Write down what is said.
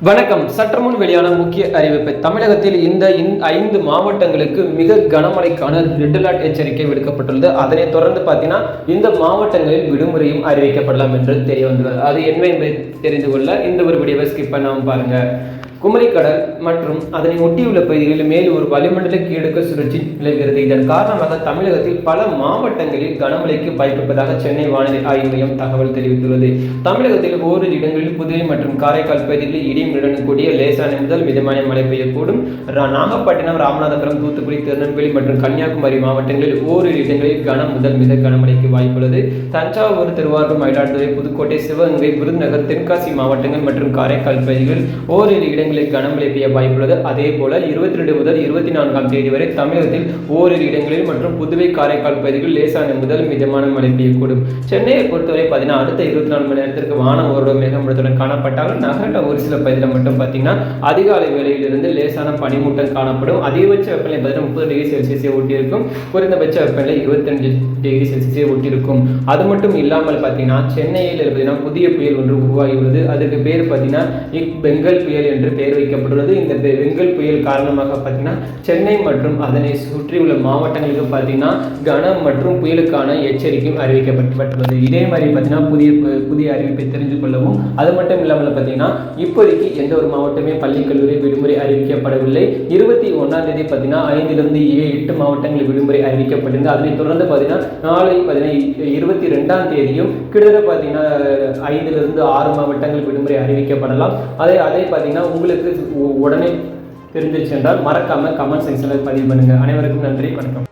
வணக்கம். சற்று முன் வெளியான முக்கிய அறிவிப்பு. தமிழகத்தில் இந்த 5 மாவட்டங்களுக்கு மிக கனமழைக்கான ரெட் அலர்ட் எச்சரிக்கை விடுக்கப்பட்டுள்ளது. அதனைத் தொடர்ந்து பார்த்தீங்கன்னா இந்த மாவட்டங்களில் விடுமுறையும் அறிவிக்கப்படலாம் என்று தெரிய வந்துள்ளது. அது என்ன என்பதை தெரிந்து கொள்ள இந்த ஒரு வீடியோவை ஸ்கிப் பண்ணாமல் பாருங்க. குமரிக்கடல் மற்றும் அதனை ஒட்டியுள்ள பகுதிகளில் மேல் ஒரு வளிமண்டல கீழடுக்கு சுழற்சி நிலவுகிறது. இதன் காரணமாக தமிழகத்தில் பல மாவட்டங்களில் கனமழைக்கு வாய்ப்பிருப்பதாக சென்னை வானிலை ஆய்வு மையம் தகவல் தெரிவித்துள்ளது. தமிழகத்தில் ஓரிரு இடங்களில் புதுவை மற்றும் காரைக்கால் பகுதிகளில் இடியுடன் கூடிய லேசான முதல் மிதமான மழை பெய்யக்கூடும். நாகப்பட்டினம், ராமநாதபுரம், தூத்துக்குடி, திருநெல்வேலி மற்றும் கன்னியாகுமரி மாவட்டங்களில் ஓரிரு இடங்களில் கன முதல் மிக கனமழைக்கு வாய்ப்புள்ளது. தஞ்சாவூர், திருவாரூர், மயிலாடுதுறை, புதுக்கோட்டை, சிவகங்கை, விருதுநகர், தென்காசி மாவட்டங்கள் மற்றும் காரைக்கால் பகுதிகளில் ஓரிரு இடங்களில் கனமழை பெய்ய வாய்ப்புள்ளது. அதே போல 22 முதல் 24ஆம் தேதி வரை தமிழகத்தில் ஓரிரு இடங்களில் மற்றும் புதுவை, காரைக்கால் பகுதிகளில் லேசான முதல் மிதமான மழை பெய்யக்கூடும். சென்னையை பொறுத்தவரை பார்த்தீங்கன்னா அடுத்த 24 மணி நேரத்திற்கு வானம் ஓரளவு மேகமூட்டத்துடன் காணப்பட்டாலும் நகரில் ஒரு சில பகுதியில் மட்டும் பார்த்தீங்கன்னா அதிகாலை வேளையிலிருந்து லேசான பனிமூட்டம் காணப்படும். அதிகபட்ச வெப்பநிலை பார்த்தீங்கன்னா 30 டிகிரி செல்சியஸை ஒட்டியிருக்கும். குறைந்தபட்ச வெப்பநிலை 25 டிகிரி செல்சியஸை ஒட்டியிருக்கும். அது மட்டும் இல்லாமல் பார்த்தீங்கன்னா சென்னையில் பார்த்தீங்கன்னா புதிய புயல் ஒன்று உருவாகியுள்ளது. அதுக்கு பேர் பார்த்தீங்கன்னா பெங்கல் புயல் என்று பெயர் வைக்கப்பட்டுள்ளது. இந்த பெங்கல் புயல் காரணமாக பார்த்தீங்கன்னா சென்னை மற்றும் அதனை சுற்றியுள்ள மாவட்டங்களுக்கு பார்த்தீங்கன்னா கனம் மற்றும் புயலுக்கான எச்சரிக்கையும் அறிவிக்கப்பட்டுள்ளது. இதே மாதிரி பார்த்தீங்கன்னா புதிய அறிவிப்பை தெரிந்து கொள்ளவும், அது மட்டும் இல்லாமல் பார்த்தீங்கன்னா இப்போதைக்கு எந்த ஒரு மாவட்டமே பள்ளி கல்லூரி விடுமுறை அறிவிக்கப்படவில்லை. 21ஆம் தேதி பார்த்தீங்கன்னா 5லிருந்து 8 மாவட்டங்களில் விடுமுறை அறிவிக்கப்பட்டிருந்தது. அதனைத் தொடர்ந்து பார்த்தீங்கன்னா நாளை 22ஆம் தேதியும் கிட்டத்தட்ட பார்த்தீங்கன்னா 5லிருந்து 6 மாவட்டங்கள் விடுமுறை அறிவிக்கப்படலாம். அதே பார்த்தீங்கன்னா உங்களுக்கு உடனே தெரிஞ்சிருச்சு என்றால் மறக்காம கமெண்ட் செக்ஷனில் பதிவு பண்ணுங்க. அனைவருக்கும் நன்றி, வணக்கம்.